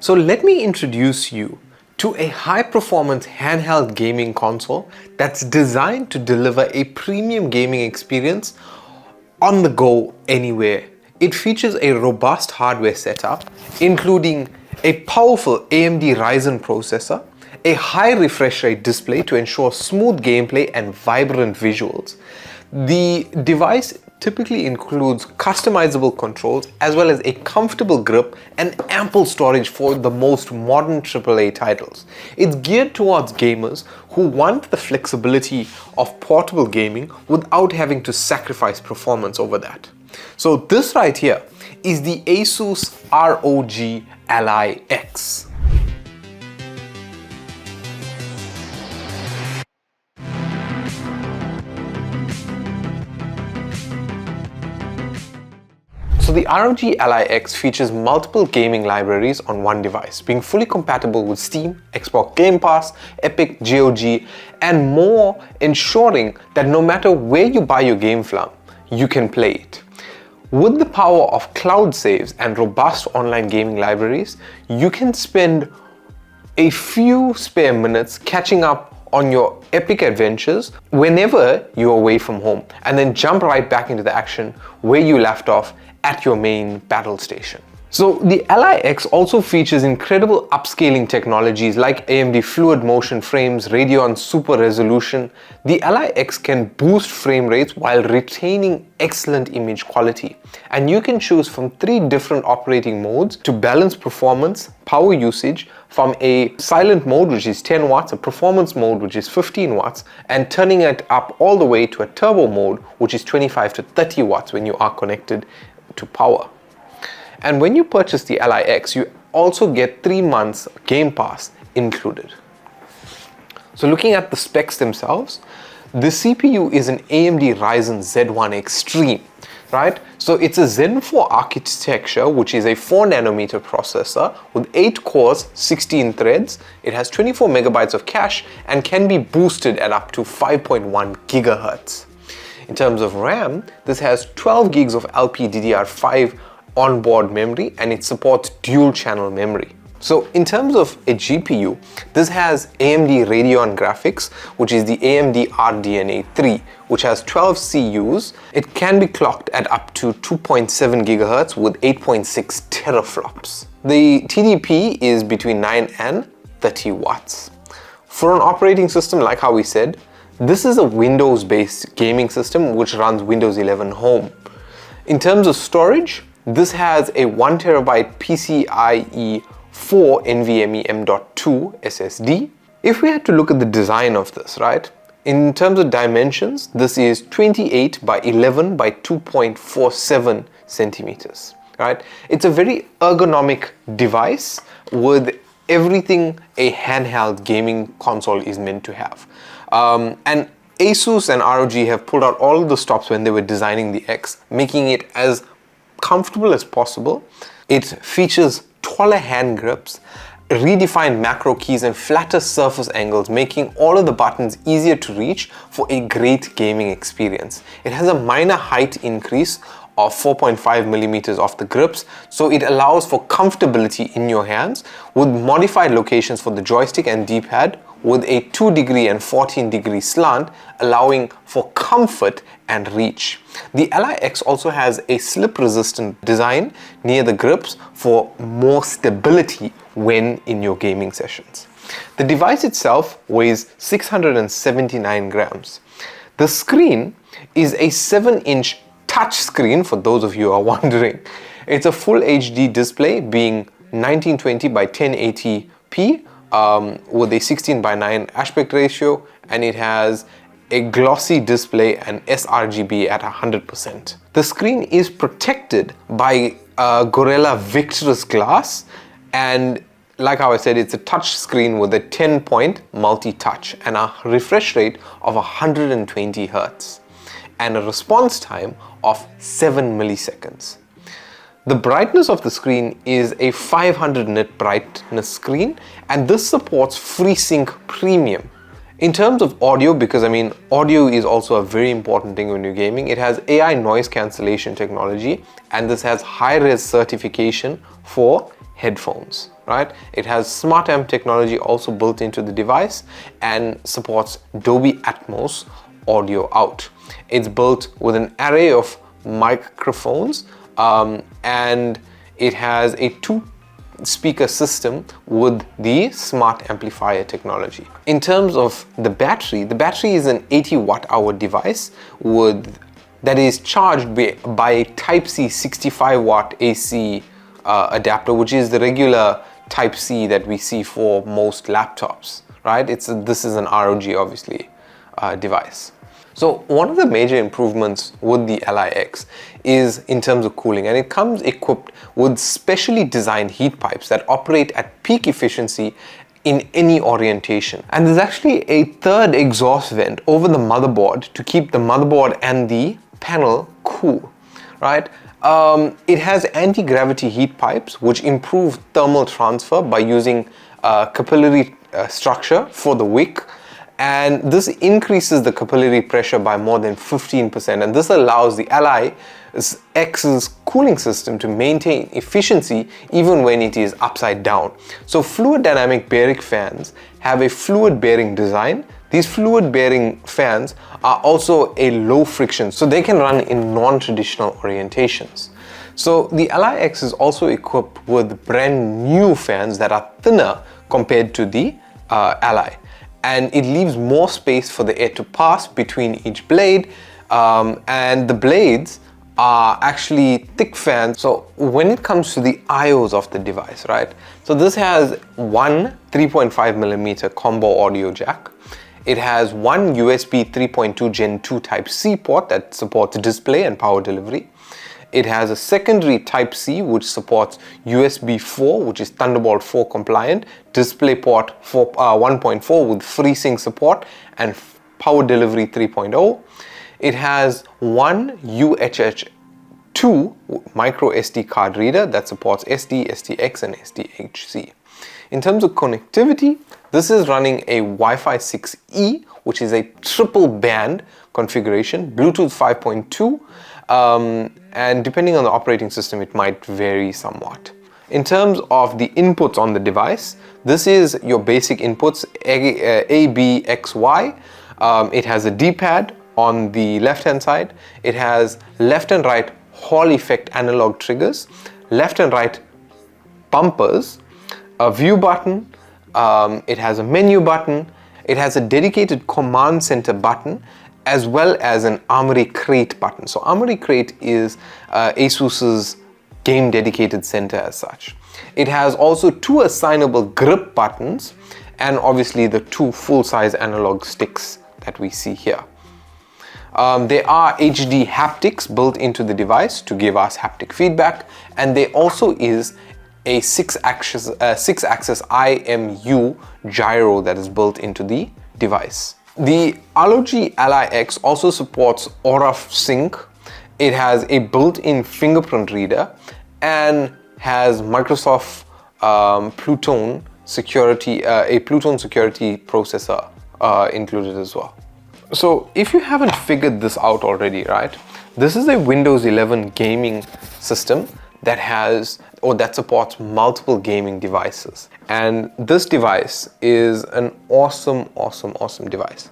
So let me introduce you to a high-performance handheld gaming console that's designed to deliver a premium gaming experience on the go anywhere. It features a robust hardware setup, including a powerful AMD Ryzen processor, a high refresh rate display to ensure smooth gameplay and vibrant visuals. The device typically includes customizable controls as well as a comfortable grip and ample storage for the most modern AAA titles. It's geared towards gamers who want the flexibility of portable gaming without having to sacrifice performance over that. So this right here is the Asus ROG Ally X. So the ROG Ally X features multiple gaming libraries on one device, being fully compatible with Steam, Xbox Game Pass, Epic, GOG, and more, ensuring that no matter where you buy your game from, you can play it. With the power of cloud saves and robust online gaming libraries, you can spend a few spare minutes catching up on your epic adventures whenever you're away from home, and then jump right back into the action where you left off at your main battle station. So the Ally X also features incredible upscaling technologies like AMD Fluid Motion Frames, Radeon Super Resolution. The Ally X can boost frame rates while retaining excellent image quality. And you can choose from 3 different operating modes to balance performance, power usage, from a silent mode which is 10 watts, a performance mode which is 15 watts, and turning it up all the way to a turbo mode which is 25 to 30 watts when you are connected to power. And when you purchase the Ally X, you also get 3 months Game Pass included. So looking at the specs themselves, the CPU is an AMD Ryzen Z1 Extreme, right? So it's a Zen 4 architecture, which is a 4nm processor with 8 cores, 16 threads. It has 24 megabytes of cache and can be boosted at up to 5.1 gigahertz. In terms of RAM, this has 12 gigs of LPDDR5 onboard memory, and it supports dual channel memory. So in terms of a GPU, this has AMD Radeon graphics, which is the AMD RDNA 3, which has 12 CUs. It can be clocked at up to 2.7 gigahertz with 8.6 teraflops. The TDP is between 9 and 30 watts. For an operating system, like how we said, this is a Windows-based gaming system which runs Windows 11 Home. In terms of storage, this has a 1TB PCIe 4 NVMe M.2 SSD. If we had to look at the design of this, right? In terms of dimensions, this is 28 by 11 by 2.47 centimeters, right? It's a very ergonomic device with everything a handheld gaming console is meant to have. And Asus and ROG have pulled out all the stops when they were designing the X, making it as comfortable as possible. It features taller hand grips, redefined macro keys, and flatter surface angles, making all of the buttons easier to reach for a great gaming experience. It has a minor height increase of 4.5 millimeters off the grips, so it allows for comfortability in your hands with modified locations for the joystick and D-pad, with a 2-degree and 14-degree slant, allowing for comfort and reach. The Ally X also has a slip-resistant design near the grips for more stability when in your gaming sessions. The device itself weighs 679 grams. The screen is a 7-inch touch screen, for those of you who are wondering. It's a full HD display, being 1920 by 1080p, with a 16:9 aspect ratio, and it has a glossy display and sRGB at 100%. The screen is protected by Gorilla Victorous glass, and like how I said, it's a touch screen with a 10-point multi-touch and a refresh rate of 120 Hz and a response time of 7 milliseconds. The brightness of the screen is a 500 nit brightness screen, and this supports FreeSync Premium. In terms of audio, because audio is also a very important thing when you're gaming, it has AI noise cancellation technology, and this has high-res certification for headphones. right? It has smart amp technology also built into the device and supports Dolby Atmos audio out. It's built with an array of microphones and it has a 2-speaker system with the smart amplifier technology. In terms of the battery is an 80 watt-hour device that is charged by a Type-C 65 watt AC adapter, which is the regular Type-C that we see for most laptops, right? This is an ROG, obviously, device. So one of the major improvements with the Ally X is in terms of cooling, and it comes equipped with specially designed heat pipes that operate at peak efficiency in any orientation. And there's actually a third exhaust vent over the motherboard to keep the motherboard and the panel cool, right? It has anti-gravity heat pipes which improve thermal transfer by using capillary structure for the wick, and this increases the capillary pressure by more than 15%, and this allows the Ally X's cooling system to maintain efficiency even when it is upside down. So fluid dynamic bearing fans have a fluid bearing design. These fluid bearing fans are also a low friction, so they can run in non-traditional orientations. So the Ally X is also equipped with brand new fans that are thinner compared to the Ally, and it leaves more space for the air to pass between each blade, and the blades are actually thick fans. So when it comes to the IOs of the device, right? So this has one 3.5mm combo audio jack. It has one USB 3.2 Gen 2 Type-C port that supports display and power delivery. It has a secondary Type-C which supports USB 4, which is Thunderbolt 4 compliant, display port 1.4 with FreeSync support, and power delivery 3.0. It has one UHH 2 micro SD card reader that supports SD, SDX, and SDHC. In terms of connectivity, this is running a Wi-Fi 6E, which is a triple band configuration, Bluetooth 5.2, and depending on the operating system, it might vary somewhat. In terms of the inputs on the device, this is your basic inputs, A, B, X, Y. It has a D-pad on the left-hand side. It has left and right Hall effect analog triggers, left and right bumpers, a view button, it has a menu button, it has a dedicated command center button, as well as an Armory Crate button. So Armory Crate is Asus's game dedicated center as such. It has also 2 assignable grip buttons and obviously the 2 full-size analog sticks that we see here. There are HD haptics built into the device to give us haptic feedback, and there also is a 6-axis IMU gyro that is built into the device. The ROG Ally X also supports Aura Sync. It has a built-in fingerprint reader and has Microsoft Pluton security, a Pluton security processor included as well. So if you haven't figured this out already, right? This is a Windows 11 gaming system that supports multiple gaming devices. And this device is an awesome device.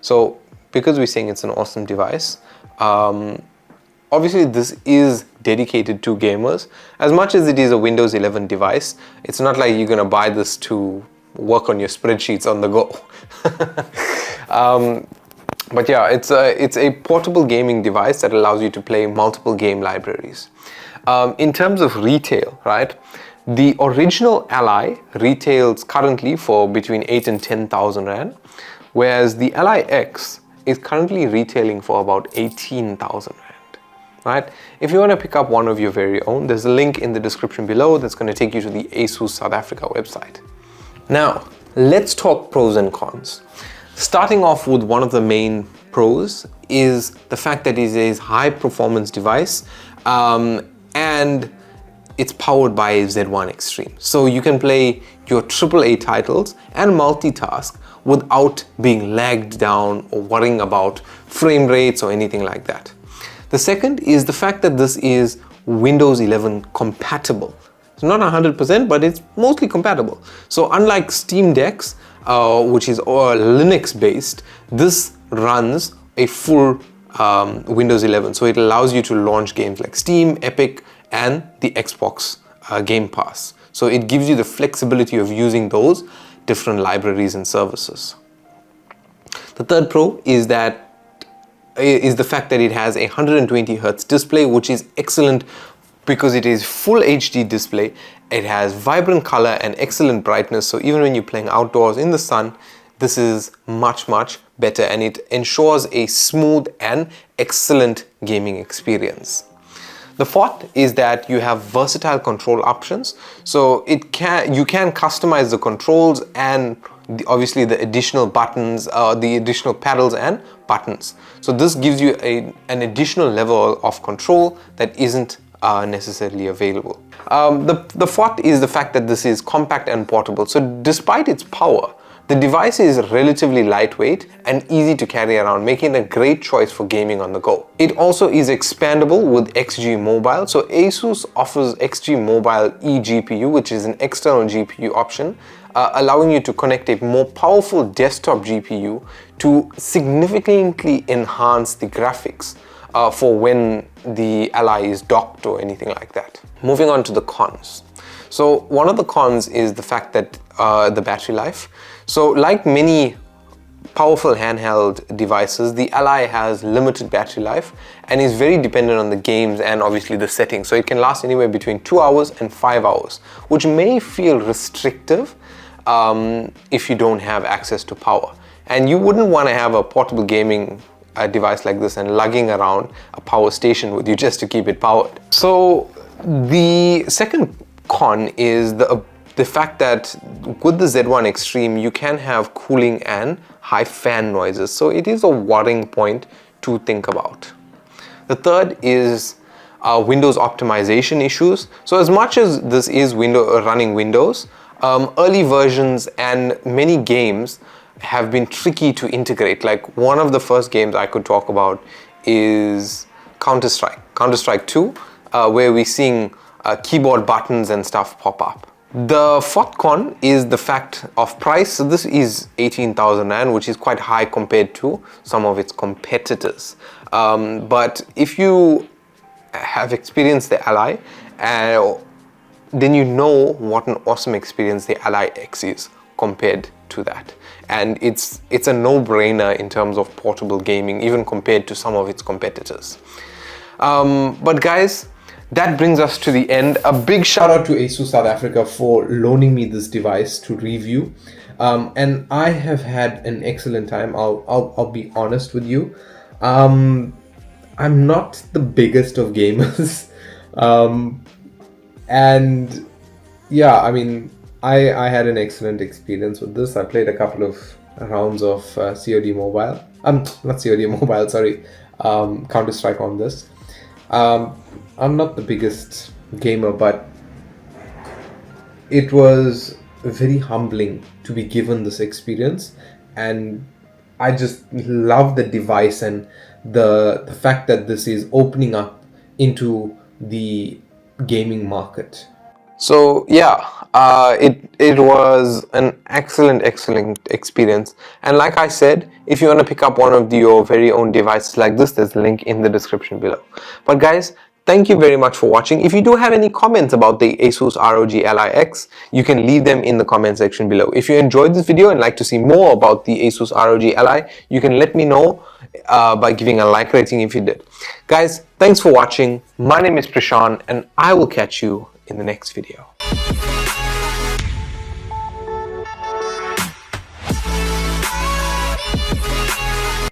So because we're saying it's an awesome device, obviously this is dedicated to gamers. As much as it is a Windows 11 device, it's not like you're gonna buy this to work on your spreadsheets on the go. But yeah, it's a portable gaming device that allows you to play multiple game libraries. In terms of retail, right? The original Ally retails currently for between 8 and 10,000 Rand, whereas the Ally X is currently retailing for about 18,000 Rand, right? If you want to pick up one of your very own, there's a link in the description below that's going to take you to the Asus South Africa website. Now, let's talk pros and cons. Starting off with one of the main pros is the fact that it is a high performance device and it's powered by a Z1 Extreme. So you can play your AAA titles and multitask without being lagged down or worrying about frame rates or anything like that. The second is the fact that this is Windows 11 compatible. It's not 100%, but it's mostly compatible. So unlike Steam Decks, which is Linux based, this runs a full Windows 11. So it allows you to launch games like Steam, Epic, and the Xbox Game Pass. So it gives you the flexibility of using those different libraries and services. The third pro is the fact that it has a 120 Hz display, which is excellent because it is full HD display. It has vibrant color and excellent brightness. So even when you're playing outdoors in the sun, this is much better, and it ensures a smooth and excellent gaming experience. The fourth is that you have versatile control options. So you can customize the controls and obviously the additional buttons, the additional paddles and buttons. So this gives you an additional level of control that isn't necessarily available. The fourth is the fact that this is compact and portable. So despite its power, the device is relatively lightweight and easy to carry around, making it a great choice for gaming on the go. It also is expandable with XG Mobile. So Asus offers XG Mobile eGPU, which is an external GPU option, allowing you to connect a more powerful desktop GPU to significantly enhance the graphics for when the Ally is docked or anything like that. Moving on to the cons. So one of the cons is the fact that the battery life. So like many powerful handheld devices, the Ally has limited battery life and is very dependent on the games and obviously the settings. So it can last anywhere between 2 hours and 5 hours, which may feel restrictive if you don't have access to power. And you wouldn't want to have a portable gaming device like this and lugging around a power station with you just to keep it powered. So the second con is the fact that with the Z1 Extreme, you can have cooling and high fan noises. So it is a worrying point to think about. The third is Windows optimization issues. So as much as this is running Windows, early versions and many games have been tricky to integrate. Like one of the first games I could talk about is Counter-Strike 2, where we're seeing keyboard buttons and stuff pop up. The fourth con is the fact of price. So this is 18,000 Rand, which is quite high compared to some of its competitors. But if you have experienced the Ally, then you know what an awesome experience the Ally X is compared to that. And it's a no-brainer in terms of portable gaming, even compared to some of its competitors. But guys, that brings us to the end. A big shout out to Asus South Africa for loaning me this device to review. And I have had an excellent time. I'll be honest with you. I'm not the biggest of gamers. And yeah, I mean, I had an excellent experience with this. I played a couple of rounds of COD Mobile. Not COD Mobile, sorry. Counter-Strike on this. I'm not the biggest gamer, but it was very humbling to be given this experience, and I just love the device and the fact that this is opening up into the gaming market. So yeah, it was an excellent experience. And like I said, if you want to pick up one of your very own devices like this, there's a link in the description below. But guys, thank you very much for watching. If you do have any comments about the Asus ROG Ally X, you can leave them in the comment section below. If you enjoyed this video and like to see more about the Asus ROG Ally, you can let me know by giving a like rating if you did. Guys, thanks for watching. My name is Preshaan and I will catch you in the next video.